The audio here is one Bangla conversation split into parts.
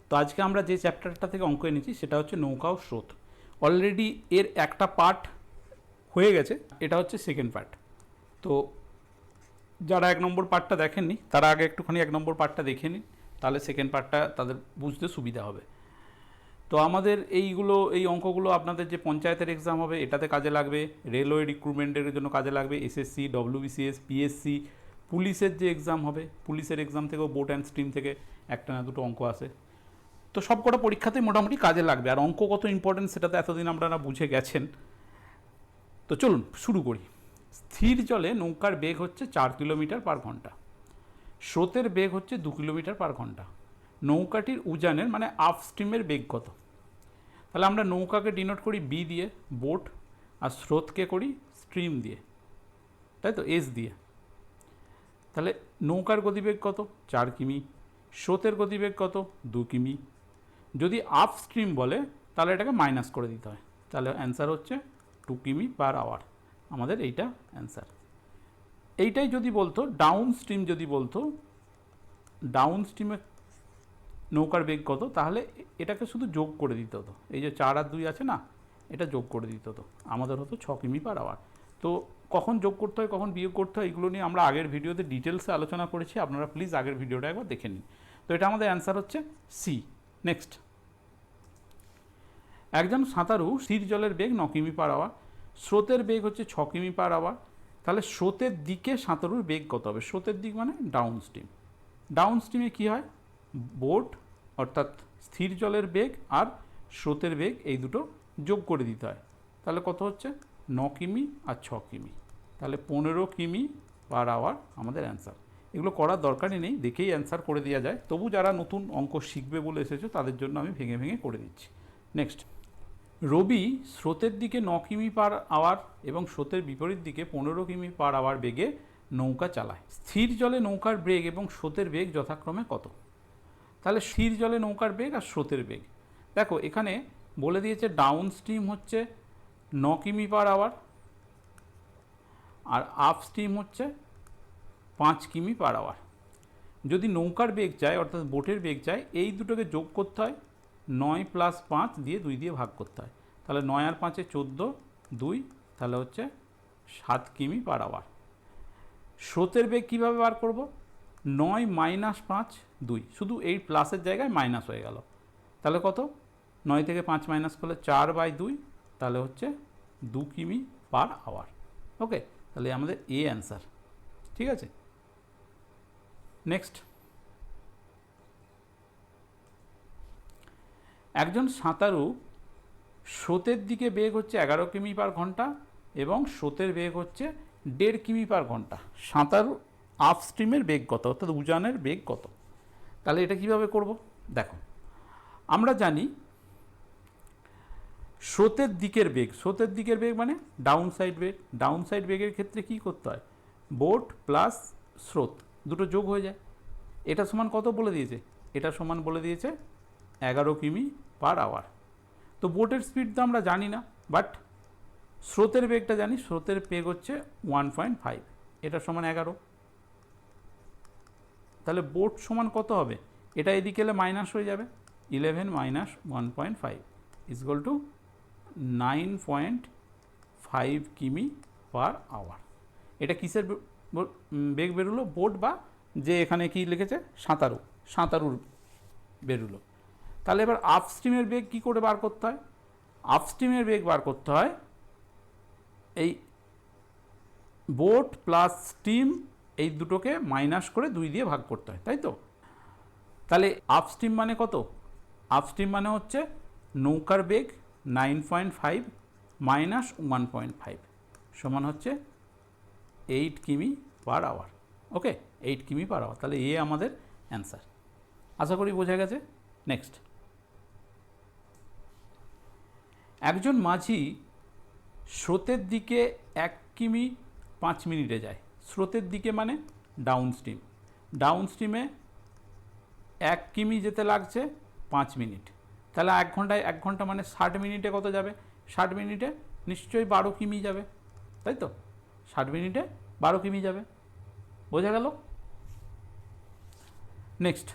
তো আজকে আমরা যে চ্যাপ্টারটা থেকে অঙ্ক এনেছি সেটা হচ্ছে নৌকা ও স্রোত। অলরেডি এর একটা পার্ট হয়ে গেছে, এটা হচ্ছে সেকেন্ড পার্ট। তো যারা 1 নম্বর পার্টটা দেখেননি তারা আগে একটুখানি 1 নম্বর পার্টটা দেখে নিন, তাহলে সেকেন্ড পার্টটা তাদের বুঝতে সুবিধা হবে। তো আমাদের এই অঙ্কগুলো আপনাদের যে পঞ্চায়েতের এক্সাম হবে এটাতে কাজে লাগবে, রেলওয়ে রিক্রুটমেন্টের জন্য কাজে লাগবে, এসএসসি, ডব্লিউবিসিএস, পিএসসি, পুলিশের যে এক্সাম হবে পুলিশের এক্সাম থেকেও বোট অ্যান্ড স্ট্রিম থেকে একটা না দুটো অঙ্ক আসে। তো সব কটা পরীক্ষাতেই মোটামুটি কাজে লাগবে। আর অঙ্ক কত ইম্পর্টেন্ট সেটা তো এতদিন আপনারা বুঝে গেছেন। তো চলুন শুরু করি। স্থির জলে নৌকার বেগ হচ্ছে 4 কিলোমিটার পার ঘন্টা, স্রোতের বেগ হচ্ছে 2 কিলোমিটার পার ঘন্টা। নৌকাটির উজানের মানে আপ স্ট্রিমের বেগ কত? তাহলে আমরা নৌকাকে ডিনোট করি বি দিয়ে, বোট, আর স্রোতকে করি স্ট্রিম দিয়ে, তাই তো, এস দিয়ে। তাহলে নৌকার গতিবেগ কত? 4 কিমি। স্রোতের গতিবেগ কত? 2 কিমি। যদি আপ স্ট্রিম বলে তাহলে এটাকে মাইনাস করে দিতে হয়, তাহলে অ্যান্সার হচ্ছে 2 কিমি পার আওয়ার। আমাদের এইটা অ্যান্সার। এইটাই যদি বলতো ডাউন স্ট্রিম, যদি বলতো ডাউন স্ট্রিমে নৌকার বেগ কত, তাহলে এটাকে শুধু যোগ করে দিতে হতো। এই যে 4 আর 2 আছে না, এটা যোগ করে দিতে হতো, আমাদের হতো 6 কিমি পার আওয়ার। তো কখন যোগ করতে হয় কখন বিয়োগ করতে হয় এগুলো নিয়ে আমরা আগের ভিডিওতে ডিটেলসে আলোচনা করেছি, আপনারা প্লিজ আগের ভিডিওটা একবার দেখে নিন। তো এটা আমাদের অ্যান্সার হচ্ছে সি। নেক্সট, একজন সাঁতারু স্থির জলের বেগ 9 কিমি পার আওয়ার, স্রোতের বেগ হচ্ছে 6 কিমি পার আওয়ার। তাহলে স্রোতের দিকে সাঁতারুর বেগ কত হবে? স্রোতের দিক মানে ডাউন স্ট্রিম। ডাউন স্ট্রিমে কী হয়? বোট অর্থাৎ স্থির জলের বেগ আর স্রোতের বেগ এই দুটো যোগ করে দিতে হয়। তাহলে কত হচ্ছে? 9 কিমি আর 6 কিমি, তাহলে 15 কিমি পার আওয়ার আমাদের অ্যান্সার। এগুলো করার দরকারই নেই, দেখেই অ্যান্সার করে দেওয়া যায়। তবু যারা নতুন অঙ্ক শিখবে বলে এসেছো তাদের জন্য আমি ভেঙে ভেঙে করে দিচ্ছি। নেক্সট, রবি স্রোতের দিকে 9 কিমি পার আওয়ার এবং স্রোতের বিপরীত দিকে 15 কিমি পার আওয়ার বেগে নৌকা চালায়। স্থির জলে নৌকার বেগ এবং স্রোতের বেগ যথাক্রমে কত? তাহলে স্থির জলে নৌকার বেগ আর স্রোতের বেগ, দেখো এখানে বলে দিয়েছে ডাউন স্ট্রিম হচ্ছে 9 কিমি পার আওয়ার আর আপ স্ট্রিম হচ্ছে 5 কিমি পার আওয়ার। যদি নৌকার বেগ চায় অর্থাৎ বোটের বেগ চায়, এই দুটোকে যোগ করতে হয়, 9 প্লাস 5 দিয়ে 2 দিয়ে ভাগ করতে হয়। তাহলে 9 আর 5-এ 14, 2, তাহলে হচ্ছে 7 কিমি পার আওয়ার। স্রোতের বেগ কীভাবে বার করব? 9 মাইনাস 5, 2, শুধু এই প্লাসের জায়গায় মাইনাস হয়ে গেল। তাহলে কত? 9 থেকে 5 মাইনাস করলে 4/2, তাহলে হচ্ছে 2 কিমি পার আওয়ার। ওকে, তাহলে আমাদের এ অ্যান্সার। ঠিক আছে, নেক্সট, একজন সাঁতারু স্রোতের দিকে বেগ হচ্ছে 11 কিমি পার ঘন্টা এবং স্রোতের বেগ হচ্ছে 1.5 কিমি পার ঘন্টা। সাঁতারু আপ স্ট্রিমের বেগ কত অর্থাৎ উজানের বেগ কত? তাহলে এটা কিভাবে করব? দেখো, আমরা জানি স্রোতের দিকের বেগ, স্রোতের দিকের বেগ মানে ডাউন সাইড বেগ। ডাউন সাইড বেগের ক্ষেত্রে কী করতে হয়? বোট প্লাস স্রোত দুটো যোগ হয়ে যায়। এটা সমান কত বলে দিয়েছে? এটা সমান বলে দিয়েছে 11 কিমি পার আওয়ার। তো বোটের স্পিড তো আমরা জানি না, বাট স্রোতের বেগটা জানি। স্রোতের বেগ হচ্ছে 1.5, এটা সমান 11। তাহলে বোট সমান কত হবে? এটা এদিকে এলে মাইনাস হয়ে যাবে, 11 মাইনাস 1.5 ইজগল টু 9.5 কিমি পার আওয়ার। এটা কিসের বেগ বেরোলো? বোট বা যে এখানে কি লিখেছে সাঁতারুর বেরোলো। তাহলে এবার আপস্ট্রিমের বেগ কী করে বার করতে হয়? আপস্ট্রিমের বেগ বার করতে হয় এই বোট প্লাস স্টিম এই দুটোকে মাইনাস করে 2 দিয়ে ভাগ করতে হয়, তাই তো? তাহলে আপস্ট্রিম মানে কত? আপস্ট্রিম মানে হচ্ছে নৌকার বেগ 9.5 মাইনাস 1.5 সমান হচ্ছে 8 কিমি পার আওয়ার। ওকে, 8 কিমি পার আওয়ার। তাহলে এ আমাদের অ্যান্সার। আশা করি বোঝা গেছে। নেক্সট, একজন মাঝি স্রোতের দিকে 1 কিমি 5 মিনিটে যায়। স্রোতের দিকে মানে ডাউন স্ট্রিম। ডাউন স্ট্রিমে 1 কিমি যেতে লাগছে 5 মিনিট। তাহলে 1 ঘন্টায় 1 ঘন্টা মানে 60 মিনিটে কত যাবে? 60 মিনিটে নিশ্চয়ই 12 কিমি যাবে, তাই তো? 60 মিনিটে 12 কিমি যাবে। বোঝা গেল? নেক্সট,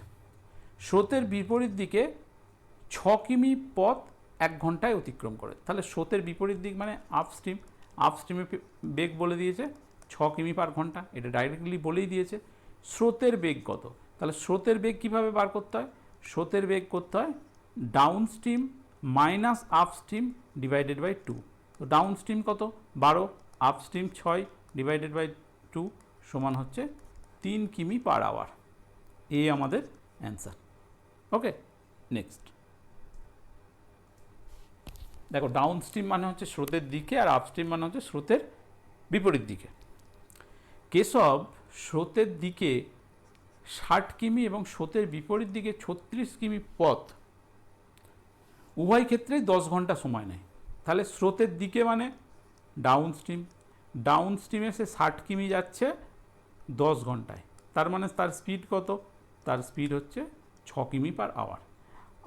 স্রোতের বিপরীত দিকে 6 কিমি পথ 1 ঘন্টায় অতিক্রম করে। তাহলে স্রোতের বিপরীত দিক মানে আপস্ট্রিম, আপস্ট্রিমে বেগ বলে দিয়েছে 6 কিমি পার ঘন্টা, এটা ডাইরেক্টলি বলেই দিয়েছে। স্রোতের বেগ কত? তাহলে স্রোতের বেগ কীভাবে বার করতে হয়? স্রোতের বেগ করতে হয় downstream minus upstream divided by 2। তো ডাউন স্ট্রিম কত? 12, আপস্ট্রিম 6 ডিভাইডেড বাই 2 সমান হচ্ছে 3 কিমি পার আওয়ার। এই আমাদের অ্যান্সার। ওকে, নেক্সট দেখো, ডাউন স্ট্রিম মানে হচ্ছে স্রোতের দিকে আর আপস্ট্রিম মানে হচ্ছে স্রোতের বিপরীত দিকে। কেশব স্রোতের দিকে 60 কিমি এবং স্রোতের বিপরীত দিকে 36 কিমি পথ উভয় ক্ষেত্রেই 10 ঘন্টা সময় নেয়। তাহলে স্রোতের দিকে মানে ডাউন স্ট্রিম, ডাউন স্ট্রিমে সে 60 কিমি যাচ্ছে 10 ঘন্টায়, তার মানে তার স্পিড কত? তার স্পিড হচ্ছে 6 কিমি পার আওয়ার।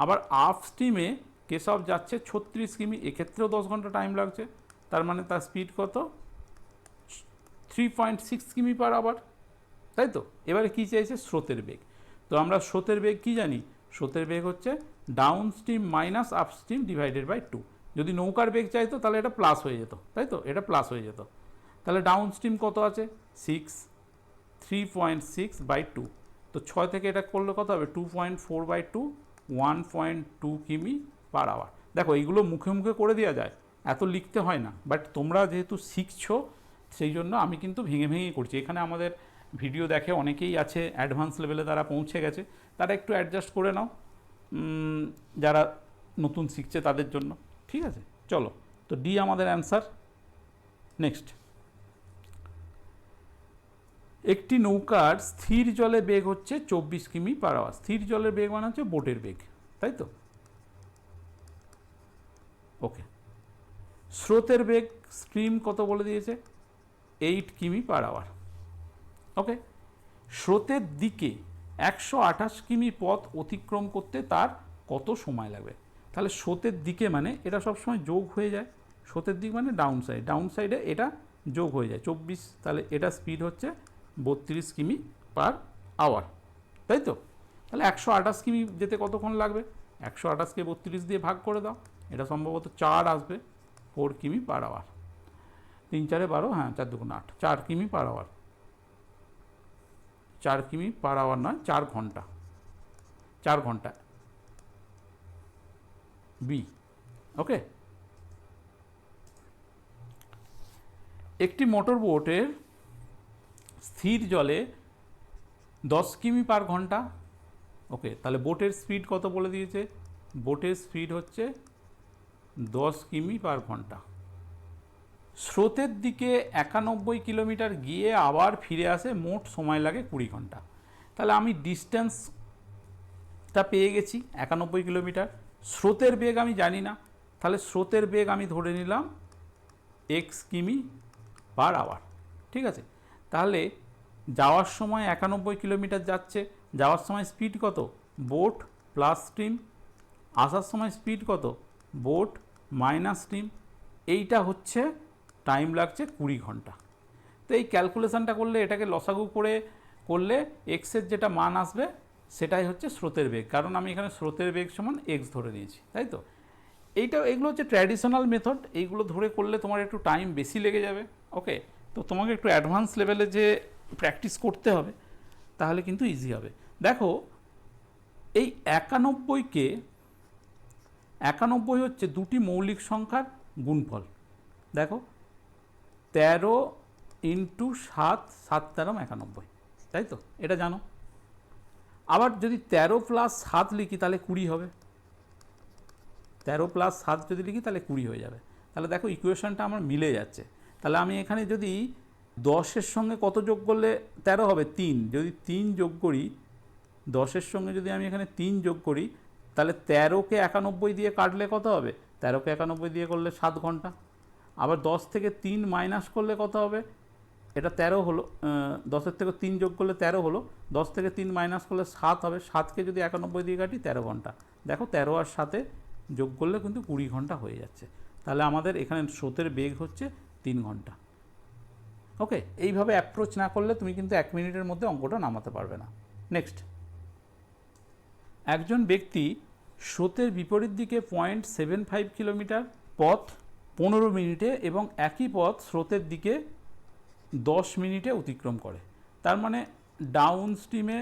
আবার আপ স্ট্রিমে কেশব যাচ্ছে 36 কিমি, এক্ষেত্রেও 10 ঘন্টা টাইম লাগছে, তার মানে তার স্পিড কত? 3.6 কিমি পার আওয়ার, তাই তো? এবারে কী চাইছে? স্রোতের বেগ। তো আমরা স্রোতের বেগ কী জানি? স্রোতের বেগ হচ্ছে downstream minus upstream divided by 2। যদি নৌকার বেগ চাইতো তাহলে এটা প্লাস হয়ে যেত, তাই তো? এটা প্লাস হয়ে যেত। তাহলে ডাউন স্ট্রিম কত আছে? 3.6 বাই 2। তো 6 থেকে এটা করলে কত হবে? 2.4 বাই 2, 1.2 কিমি পার আওয়ার। দেখো, এইগুলো মুখে মুখে করে দেওয়া যায়, এত লিখতে হয় না, বাট তোমরা যেহেতু শিখছো সেই জন্য আমি কিন্তু ভেঙে ভেঙেই করছি। এখানে আমাদের ভিডিও দেখে অনেকেই আছে অ্যাডভান্স লেভেলে, তারা পৌঁছে গেছে, তারা একটু অ্যাডজাস্ট করে নাও, যারা নতুন শিখছে তাদের জন্য। ঠিক আছে, চলো, তো ডি আমাদের অ্যান্সার। নেক্সট, একটি নৌকার স্থির জলে বেগ হচ্ছে 24 কিমি পার আওয়ার। স্থির জলের বেগ মানে হচ্ছে বোটের বেগ, তাই তো? ওকে, স্রোতের বেগ স্ট্রিম কত বলে দিয়েছে? 8 কিমি পার আওয়ার। ওকে, স্রোতের দিকে 128 কিমি পথ অতিক্রম করতে তার কত সময় লাগবে? তাহলে স্রোতের দিকে মানে এটা সবসময় যোগ হয়ে যায়, স্রোতের দিক মানে ডাউন সাইড, ডাউন সাইডে এটা যোগ হয়ে যায় 24, তাহলে এটা স্পিড হচ্ছে 32 কিমি পার আওয়ার, তাই তো? তাহলে 128 কিমি যেতে কতক্ষণ লাগবে? 128কে 32 দিয়ে ভাগ করে দাও, এটা সম্ভবত 4 আসবে, 4 কিমি পার আওয়ার। 3 4 12, হ্যাঁ 4 2 8, 4 কিমি পার আওয়ার। 4 কিমি পার আওয়ার নয়, 4 ঘন্টা, 4 ঘন্টা বি। ওকে, একটি মোটর বোটের স্থির জলে 10 কিমি পার ঘন্টা। ওকে, তাহলে বোটের স্পিড কত বলে দিয়েছে? বোটের স্পিড হচ্ছে 10 কিমি পার ঘন্টা। স্রোতের দিকে 91 কিলোমিটার গিয়ে আবার ফিরে আসে, মোট সময় লাগে 20 ঘন্টা। তাহলে আমি ডিস্টেন্সটা পেয়ে গেছি 91 কিলোমিটার। স্রোতের বেগ আমি জানি না, তাহলে স্রোতের বেগ আমি ধরে নিলাম x কিমি পার আওয়ার। ঠিক আছে, তাহলে যাওয়ার সময় 91 কিলোমিটার যাচ্ছে, যাওয়ার সময় স্পিড কত? Boat plus stream. আসার সময় স্পিড কত? Boat minus stream. এইটা হচ্ছে টাইম লাগছে 20 ঘন্টা। তো এই ক্যালকুলেশানটা করলে, এটাকে লসাগু করে করলে এক্সের যেটা মান আসবে সেটাই হচ্ছে স্রোতের বেগ, কারণ আমি এখানে স্রোতের বেগ সমান এক্স ধরে নিয়েছি, তাই তো? এগুলো হচ্ছে ট্র্যাডিশনাল মেথড, এইগুলো ধরে করলে তোমার একটু টাইম বেশি লেগে যাবে। ওকে, তো তোমাকে একটু অ্যাডভান্স লেভেলে যে প্র্যাকটিস করতে হবে, তাহলে কিন্তু ইজি হবে। দেখো, এই 91 হচ্ছে দুটি মৌলিক সংখ্যার গুণফল। দেখো, 13 ইন্টু 7, 7 13 91, তাই তো? এটা জানো। আবার যদি 13 প্লাস 7 লিখি তাহলে 20 হবে। 13 প্লাস 7 যদি লিখি তাহলে 20 হয়ে যাবে। তাহলে দেখো, ইকুয়েশনটা আমার মিলে যাচ্ছে। তাহলে আমি এখানে যদি 10-এর সঙ্গে কত যোগ করলে 13 হবে? 3। যদি 3 যোগ করি, 10-এর সঙ্গে যদি আমি এখানে 3 যোগ করি, তাহলে 13কে 91 দিয়ে কাটলে কত হবে? 13কে 91 দিয়ে করলে 7 ঘন্টা। আবার 10 থেকে 3 মাইনাস করলে কত হবে? এটা 13 হলো, 10-এর থেকে 3 যোগ করলে 13 হলো, 10 থেকে 3 মাইনাস করলে 7 হবে, 7কে যদি 91 দিয়ে কাটি 13 ঘন্টা। দেখো, 13 আর 7 যোগ করলে কিন্তু 20 ঘন্টা হয়ে যাচ্ছে। তাহলে আমাদের এখানে স্রোতের বেগ হচ্ছে 3 ঘন্টা। ওকে, এইভাবে অ্যাপ্রোচ না করলে তুমি কিন্তু 1 মিনিটের মধ্যে অঙ্কটা নামাতে পারবে না। নেক্সট, একজন ব্যক্তি স্রোতের বিপরীত দিকে 0.75 কিলোমিটার পথ 15 মিনিটে এবং একই পথ স্রোতের দিকে 10 মিনিটে অতিক্রম করে। তার মানে ডাউন স্ট্রিমে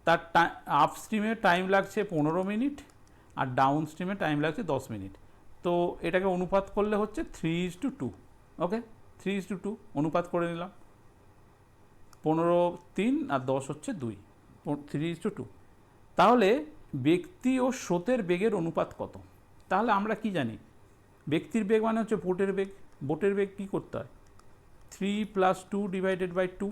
তার আপ স্ট্রিমে টাইম লাগছে 15 মিনিট আর ডাউন স্ট্রিমে টাইম লাগছে 10 মিনিট। তো এটাকে অনুপাত করলে হচ্ছে 3:2। ওকে, 3:2 অনুপাত করে নিলাম। 15 3 আর 10 হচ্ছে 2, 3:2। তাহলে ব্যক্তি ও স্রোতের বেগের অনুপাত কত? তাহলে আমরা কি জানি, ব্যক্তির বেগ মানে হচ্ছে বোটের বেগ। বোটের বেগ কী করতে হয়, 3 + 2 ডিভাইডেড বাই 2,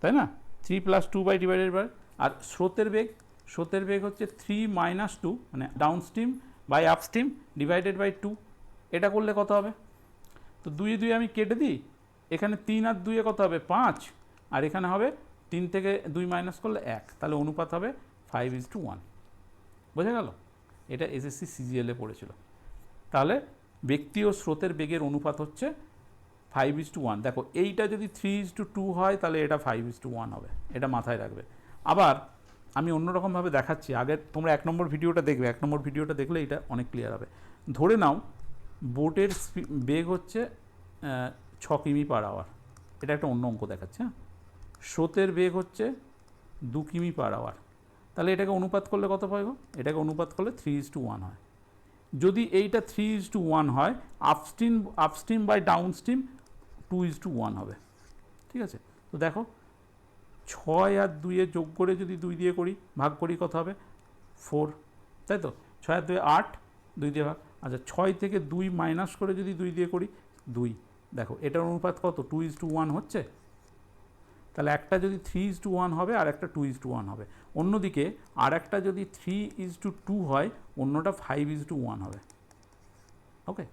তাই না? 3 + 2 ডিভাইডেড বাই। আর স্রোতের বেগ হচ্ছে 3 - 2 মানে downstream by upstream divided by 2। এটা করলে কত হবে? তো 2 2 আমি কেটে দিই, এখানে 3 আর 2 কত হবে 5, আর এখানে হবে 3 থেকে 2 মাইনাস করলে 1, তাহলে অনুপাত হবে 5:1। বোঝা গেল? এটা এসএসসি সিজিএলে পড়েছিল। তাহলে ব্যক্তি ও স্রোতের বেগের অনুপাত হচ্ছে 5:1। দেখো এইটা যদি 3:2 হয় তাহলে এটা 5:1 হবে, এটা মাথায় রাখবে। আবার আমি অন্যরকমভাবে দেখাচ্ছি, আগে তোমরা 1 নম্বর ভিডিওটা দেখবে, 1 নম্বর ভিডিওটা দেখলে এটা অনেক ক্লিয়ার হবে। ধরে নাও বোটের বেগ হচ্ছে 6 কিমি/আওয়ার, এটা একটা অন্য অঙ্ক দেখাচ্ছে। হ্যাঁ, স্রোতের বেগ হচ্ছে 2 কিমি/আওয়ার, তাহলে এটাকে অনুপাত করলে কত পাইব? এটাকে অনুপাত করলে 3:1 হয়। যদি এইটা 3:1 হয়, আপস্ট্রিম বাই ডাউন স্ট্রিম 2:1 হবে। ঠিক আছে, তো দেখো 6 আর 2 যোগ করে যদি 2 দিয়ে করি, ভাগ করি, কত হবে 4, তাই তো? 6 আর 2 8, 2 দিয়ে ভাগ। আচ্ছা 6 থেকে 2 মাইনাস করে যদি 2 দিয়ে করি 2, দেখো এটার অনুপাত কত 2:1 হচ্ছে। তাহলে একটা যদি 3:1 হবে আর একটা 2:1 হবে। অন্যদিকে আর একটা যদি 3:2 হয়, অন্যটা 5:1 হবে। ওকে,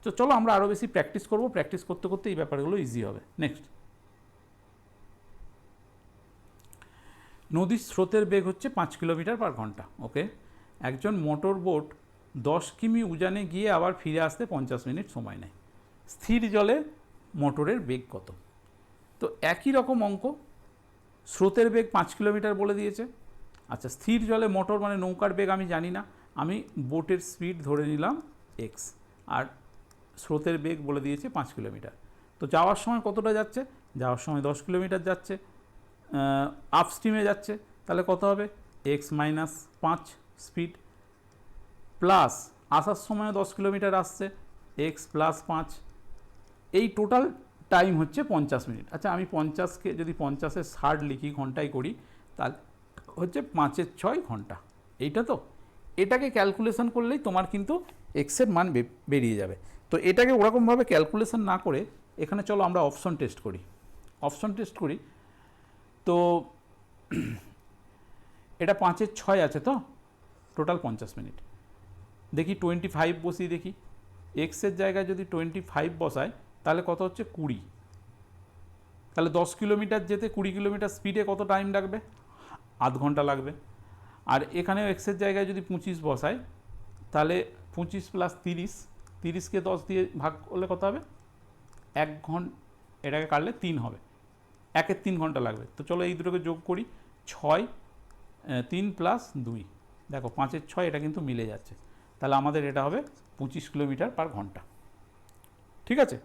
তো চলো আমরা আরও বেশি প্র্যাকটিস করব, প্র্যাকটিস করতে করতে এই ব্যাপারগুলো ইজি হবে। নেক্সট, নদীর স্রোতের বেগ হচ্ছে 5 কিলোমিটার/ঘন্টা। ওকে, একজন মোটর বোট 10 কিমি উজানে গিয়ে আবার ফিরে আসতে 50 মিনিট সময় নেয়। স্থির জলে মোটরের বেগ কত? তো একই রকম অঙ্ক, স্রোতের বেগ 5 কিলোমিটার বলে দিয়েছে। আচ্ছা, স্থির জলে মোটর মানে নৌকার বেগ আমি জানি না, আমি বোটের স্পিড ধরে নিলাম x, আর স্রোতের বেগ বলে দিয়েছে 5 কিলোমিটার। তো যাওয়ার সময় কতটা যাচ্ছে? যাওয়ার সময় 10 কিলোমিটার যাচ্ছে, আপ স্ট্রিমে যাচ্ছে, তাহলে কত হবে x - 5 স্পিড, প্লাস আসার সময় 10 কিলোমিটার আসছে, x + 5, এই টোটাল টাইম হচ্ছে 50 মিনিট। আচ্ছা আমি 50কে যদি 50-এর 60 লিখি, ঘন্টায় করি, তাহলে হচ্ছে 5-এর 6 ঘন্টা। এইটা তো, এটাকে ক্যালকুলেশন করলেই তোমার কিন্তু এক্সের মান বেরিয়ে যাবে। তো এটাকে ওরকমভাবে ক্যালকুলেশন না করে এখানে চলো আমরা অপশন টেস্ট করি। তো এটা 5-এর 6 আছে, তো টোটাল 50 মিনিট। দেখি 25 বসিয়ে দেখি, এক্সের জায়গায় যদি 25 বসায় তাহলে কত হচ্ছে 20। তাহলে 10 কিলোমিটার যেতে 20 কিলোমিটার স্পিডে কত টাইম লাগবে? আধ ঘন্টা লাগবে। আর এখানেও এক্সের জায়গায় যদি 25 বসায় তাহলে 25 + 30, 30কে 10 দিয়ে ভাগ করলে কত হবে? 1 ঘন্টা, এটাকে কাটলে 3 হবে, 1-এর 3 ঘন্টা লাগবে। তো চলো এই দুটোকে যোগ করি, 6 3 + 2, দেখো 5-এর 6, এটা কিন্তু মিলে যাচ্ছে। তাহলে আমাদের এটা হবে 25 কিলোমিটার/ঘন্টা। ঠিক আছে,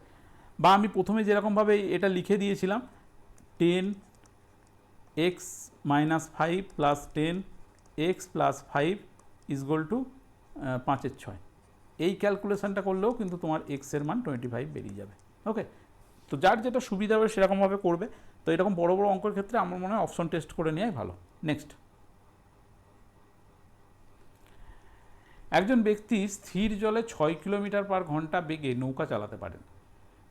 বা আমি প্রথমে যেরকমভাবে এটা লিখে দিয়েছিলাম, 10x - 5 + 10x + 5 = 5-এর 6। এই ক্যালকুলেশনটা করলেও কিন্তু তোমার এক্সের মান 25 বেরিয়ে যাবে। ওকে, তো যার যেটা সুবিধা হবে সেরকমভাবে করবে। তো এরকম বড় বড় অঙ্কের ক্ষেত্রে আমার মনে হয় অপশন টেস্ট করে নেওয়াই ভালো। নেক্সট, একজন ব্যক্তি স্থির জলে 6 কিলোমিটার/ঘন্টা বেগে নৌকা চালাতে পারেন।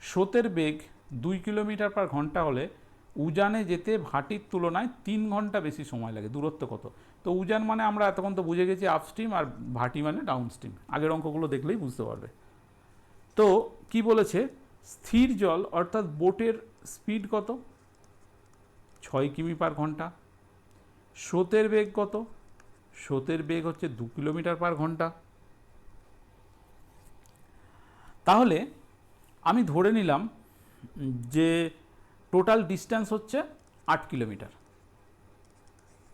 স্রোতের বেগ 2 কিলোমিটার/ঘন্টা হলে উজানে যেতে ভাটির তুলনায় 3 ঘন্টা বেশি সময় লাগে। দূরত্ব কত? তো উজান মানে আমরা এতক্ষণ তো বুঝে গেছি আপস্ট্রিম, আর ভাটি মানে ডাউনস্ট্রিম। আগের অঙ্কগুলো দেখলেই বুঝতে পারবে। তো কি বলেছে, স্থির জল অর্থাৎ বোটের স্পিড কত? 6 কিমি/ঘন্টা। স্রোতের বেগ কত? স্রোতের বেগ হচ্ছে 2 কিলোমিটার/ঘন্টা। তাহলে আমি ধরে নিলাম যে টোটাল ডিস্ট্যান্স হচ্ছে 8 কিলোমিটার।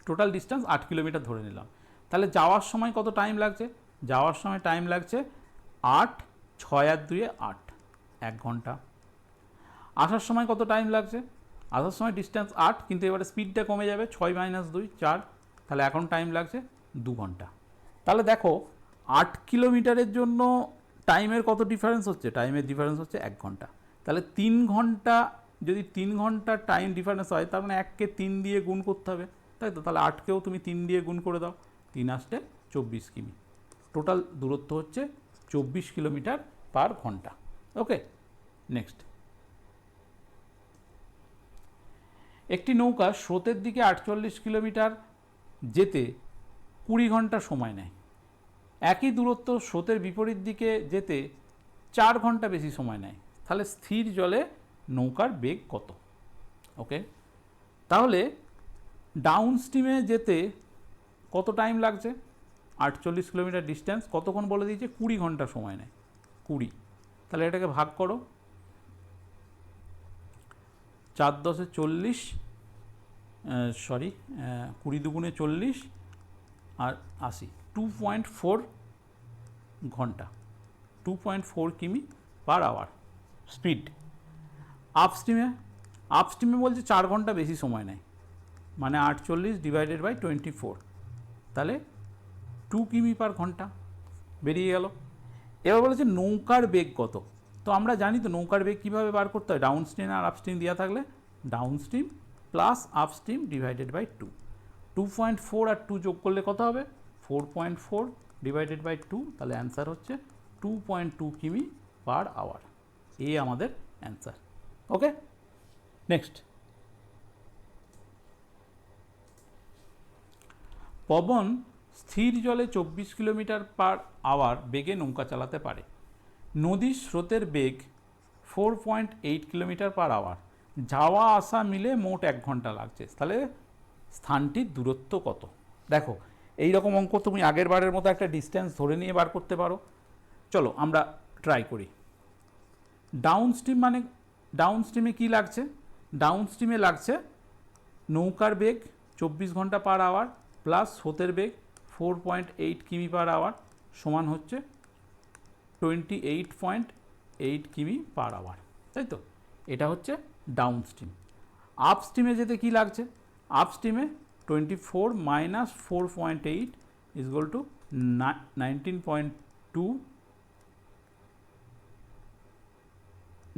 টোটাল ডিস্টেন্স 8 কিলোমিটার ধরে নিলাম। তাহলে যাওয়ার সময় কত টাইম লাগছে? যাওয়ার সময় টাইম লাগছে 8, 6 আর 2 8, 1 ঘন্টা। আসার সময় কত টাইম লাগছে? আসার সময় ডিস্টেন্স 8, কিন্তু এবারে স্পিডটা কমে যাবে, 6 - 2 4, তাহলে এখন টাইম লাগছে 2 ঘন্টা। তাহলে দেখো 8 কিলোমিটারের জন্য টাইমের কত ডিফারেন্স হচ্ছে? টাইমের ডিফারেন্স হচ্ছে 1 ঘন্টা। তাহলে 3 ঘন্টা, যদি 3 ঘন্টা টাইম ডিফারেন্স হয় তার মানে 1কে 3 দিয়ে গুণ করতে হবে, তাই তো? তাহলে 8কেও তুমি 3 দিয়ে গুণ করে দাও, 3 আসতে 24 কিমি। টোটাল দূরত্ব হচ্ছে 24 কিলোমিটার পার ঘন্টা। ওকে, নেক্সট। একটি নৌকা স্রোতের দিকে 48 কিলোমিটার যেতে 20 ঘন্টা সময় নেয়। একই দূরত্ব স্রোতের বিপরীত দিকে যেতে 4 ঘন্টা বেশি সময় নেয়। তাহলে স্থির জলে নৌকার বেগ কত? ওকে, তাহলে ডাউন স্ট্রিমে যেতে কত টাইম লাগছে? 48 কিলোমিটার ডিস্টেন্স, কতক্ষণ বলে দিয়েছে? 20 ঘন্টা সময় নেয়, 20। তাহলে এটাকে ভাগ করো, 4 × 10 = 40, 20 দুগুণে 40 আর 80, 2.4 ঘন্টা, 2.4 কিমি পার আওয়ার স্পিড। আপস্ট্রিমে বলছে 4 ঘন্টা বেশি সময় নেয়, মানে 48 / 24, তাহলে 2 কিমি পার ঘন্টা বেরিয়ে গেল। এবার বলেছে নৌকার বেগ কত? তো আমরা জানি তো নৌকার বেগ কীভাবে বার করতে হয়। ডাউন স্ট্রিম আর আপস্ট্রিম দেওয়া থাকলে ডাউন স্ট্রিম প্লাস আপস্ট্রিম / 2, 2.4 আর 2 যোগ করলে কত হবে? 4.4 / 2, তাহলে অ্যান্সার হচ্ছে 2.2 কিমি পার আওয়ার। এই আমাদের অ্যান্সার। Okay, next. পবন স্থির জলে 24 কিলোমিটার পার আওয়ার বেগে নৌকা চালাতে পারে। নদীর স্রোতের বেগ 4.8 কিলোমিটার পার আওয়ার। যাওয়া আসা মিলে মোট 1 ঘন্টা লাগছে। তাহলে স্থানটির দূরত্ব কত? দেখো এই রকম অঙ্ক তুমি আগের বারের মতো একটা ডিস্টেন্স ধরে নিয়ে বার করতে পারো। চলো আমরা ট্রাই করি। ডাউন স্ট্রিমে কী লাগছে? ডাউন স্ট্রিমে লাগছে নৌকার বেগ 24 ঘন্টা পার আওয়ার প্লাস স্রোতের বেগ 4.8 কিমি পার আওয়ার সমান হচ্ছে 28.8 কিমি পার আওয়ার, তাই তো? এটা হচ্ছে ডাউন স্ট্রিম। আপ স্ট্রিমে যেতে কী লাগছে? আপ স্ট্রিমে 24 - 4.8 =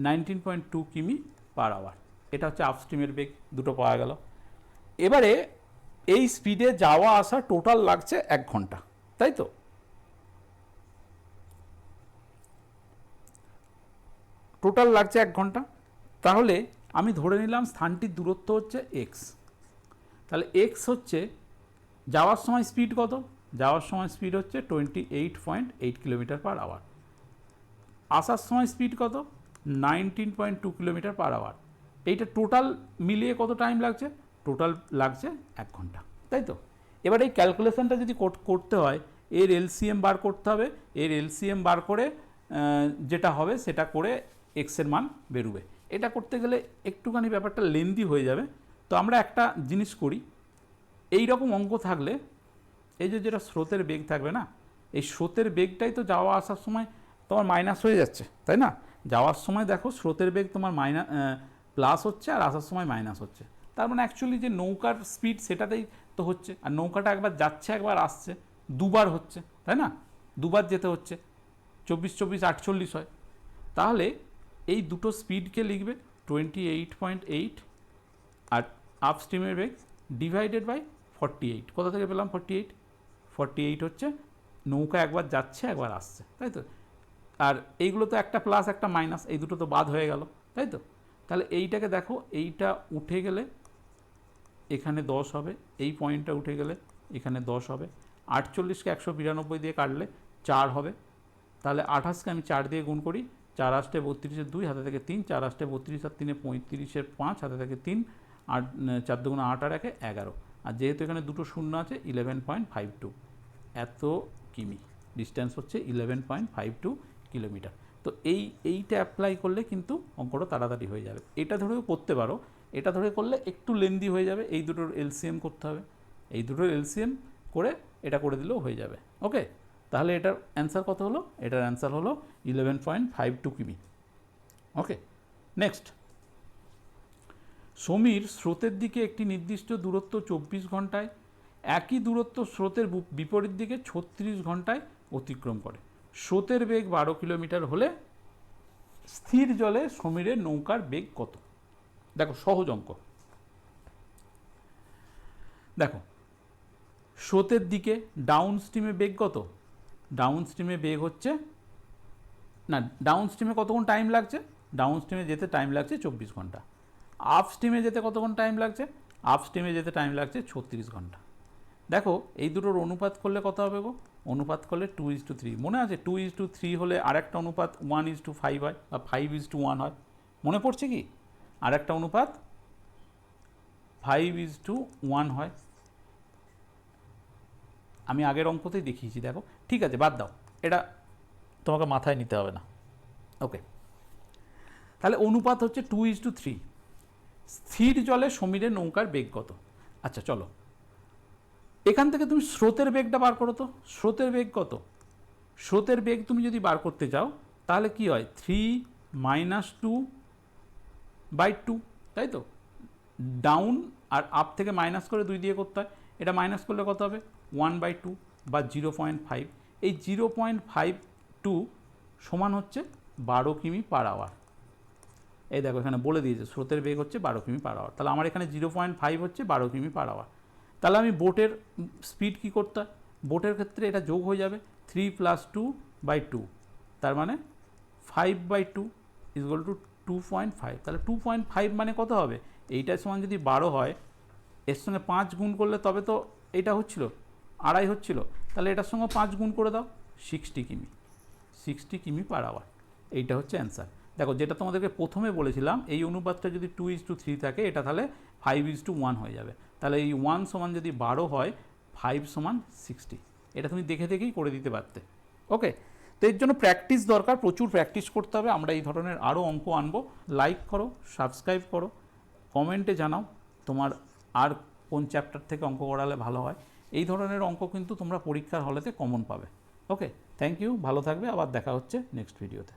19.2 কিমি পার আওয়ার। এটা হচ্ছে আপ স্ট্রিমের বেগ, দুটো পাওয়া গেল। এবারে এই স্পিডে যাওয়া আসা টোটাল লাগছে 1 ঘন্টা, তাই তো? টোটাল লাগছে 1 ঘন্টা। তাহলে আমি ধরে নিলাম স্থানটির দূরত্ব হচ্ছে এক্স। তাহলে এক্স হচ্ছে যাওয়ার সময় স্পিড কত? যাওয়ার সময় স্পিড হচ্ছে 28.8 কিলোমিটার পার আওয়ার। আসার সময় স্পিড কত? 19.2 কিলোমিটার পার আওয়ার। এইটা টোটাল মিলিয়ে কত টাইম লাগছে? টোটাল লাগছে 1 ঘন্টা, তাই তো? এবার এই ক্যালকুলেশনটা যদি করতে হয়, এর এলসিএম বার করতে হবে। এর এলসিএম বার করে যেটা হবে সেটা করে এক্সের মান বেরোবে। এটা করতে গেলে একটুখানি ব্যাপারটা লেন্দি হয়ে যাবে। তো আমরা একটা জিনিস করি, এই রকম অঙ্ক থাকলে এই যে যেটা স্রোতের বেগ থাকবে না, এই স্রোতের বেগটাই তো যাওয়া আসার সময় তোমার মাইনাস হয়ে যাচ্ছে, তাই না? যাওয়ার সময় দেখো স্রোতের বেগ তোমার প্লাস হচ্ছে আর আসার সময় মাইনাস হচ্ছে। তার মানে অ্যাকচুয়ালি যে নৌকার স্পিড সেটাতেই তো হচ্ছে। আর নৌকাটা একবার যাচ্ছে একবার আসছে, দুবার হচ্ছে, তাই না? দুবার যেতে হচ্ছে, 24 × 48 হয়। তাহলে এই দুটো স্পিডকে লিখবে 28.8 আর আপ স্ট্রিমের বেগ / 48। কোথা থেকে পেলাম 48? 48 হচ্ছে নৌকা একবার যাচ্ছে একবার আসছে, তাই তো? আর এইগুলো তো একটা প্লাস একটা মাইনাস, এই দুটো তো বাদ হয়ে গেল, তাই তো? তাহলে এইটাকে দেখো, এইটা উঠে গেলে এখানে 10 হবে, এই পয়েন্টটা উঠে গেলে এখানে 10 হবে। 48কে 192 দিয়ে কাটলে 4 হবে। তাহলে 28কে আমি 4 দিয়ে গুণ করি, 4 × 8 = 32, 2 হাতে থেকে 3, 4 × 8 = 32 আর 3 = 35, 5 হাতে থেকে 3, আর 4 × 2 = 8 আর 1 = 11। আর যেহেতু এখানে দুটো শূন্য আছে 11.52, এত কিমি ডিস্টেন্স হচ্ছে 11.52 কিলোমিটার। তো এইটা অ্যাপ্লাই করলে কিন্তু অঙ্কটা তাড়াতাড়ি হয়ে যাবে। এটা ধরেও করতে পারো, এটা ধরে করলে একটু লেন্দি হয়ে যাবে, এই দুটোর এলসিএম করতে হবে। এই দুটোর এলসিএম করে এটা করে দিলেও হয়ে যাবে। ওকে, তাহলে এটার অ্যান্সার কত হলো? এটার অ্যান্সার হলো 11.52 কিমি। ওকে, নেক্সট, সমীর স্রোতের দিকে একটি নির্দিষ্ট দূরত্ব 24 ঘন্টায়, একই দূরত্ব স্রোতের বিপরীত দিকে 36 ঘন্টায় অতিক্রম করে। স্রোতের বেগ 12 কিলোমিটার হলে স্থির জলে সমীরের নৌকার বেগ কত? দেখো সহজ অঙ্ক। দেখো স্রোতের দিকে ডাউন স্ট্রিমে বেগ কত? ডাউন স্ট্রিমে বেগ হচ্ছে, না ডাউন স্ট্রিমে কতক্ষণ টাইম লাগছে? ডাউন স্ট্রিমে যেতে টাইম লাগছে 24 ঘন্টা। আপ স্ট্রিমে যেতে কতক্ষণ টাইম লাগছে? আপ স্ট্রিমে যেতে টাইম লাগছে 36 ঘন্টা। দেখো এই দুটোর অনুপাত করলে কত হবে গো? অনুপাত করলে 2:3। মনে আছে 2:3 হলে আরেকটা অনুপাত 1:5 হয়, বা 5:1 হয়। মনে পড়ছে কি? আরেকটা অনুপাত 5:1 হয়। আমি আগের অঙ্কতেই দেখিয়েছি, দেখো। ঠিক আছে, বাদ দাও, এটা তোমাকে মাথায় নিতে হবে না। ওকে, তাহলে অনুপাত হচ্ছে 2:3। স্থির জলে সমীরের নৌকার বেগ কত? আচ্ছা চলো, এখান থেকে তুমি স্রোতের বেগটা বার করো তো। স্রোতের বেগ কত? স্রোতের বেগ তুমি যদি বার করতে চাও তাহলে কি হয়? 3 - 2/2, তাই তো? ডাউন আর আপ থেকে মাইনাস করে 2 দিয়ে করতে হয়। এটা মাইনাস করলে কত হবে? 1/2 বা 0.5। এই 0.52 সমান হচ্ছে 12 কিমি পার আওয়ার। এই দেখো এখানে বলে দিয়েছে স্রোতের বেগ হচ্ছে 12 কিমি পার আওয়ার। তাহলে আমার এখানে 0.5 হচ্ছে 12 কিমি পার আওয়ার। তাহলে আমি বোটের স্পিড কী করতে হয়? বোটের ক্ষেত্রে এটা যোগ হয়ে যাবে 3 + 2/2, তার মানে 5/2 = 2.5। তাহলে 2.5 মানে কত হবে? এইটার সমান যদি 12 হয়, এর সঙ্গে 5 গুণ করলে তবে তো এটা হচ্ছিল 2.5 হচ্ছিল। তাহলে এটার সঙ্গে 5 গুণ করে দাও, 60 কিমি। 60 কিমি পার আওয়ার, এইটা হচ্ছে অ্যান্সার। দেখো যেটা তোমাদেরকে প্রথমে বলেছিলাম, এই অনুপাতটা যদি 2:3 থাকে, এটা তাহলে 5:1 হয়ে যাবে। তাহলে এই 1 সমান যদি 12 হয়, 5 সমান 60। এটা তুমি দেখে দেখেই করে দিতে পারতে। ওকে, তো এর জন্য প্র্যাকটিস দরকার, প্রচুর প্র্যাকটিস করতে হবে। আমরা এই ধরনের আরও অঙ্ক আনবো। লাইক করো, সাবস্ক্রাইব করো, কমেন্টে জানাও তোমার আর কোন চ্যাপ্টার থেকে অঙ্ক করালে ভালো হয়। এই ধরনের অঙ্ক কিন্তু তোমরা পরীক্ষার হলেতে কমন পাবে। ওকে, থ্যাংক ইউ, ভালো থাকবে, আবার দেখা হচ্ছে নেক্সট ভিডিওতে।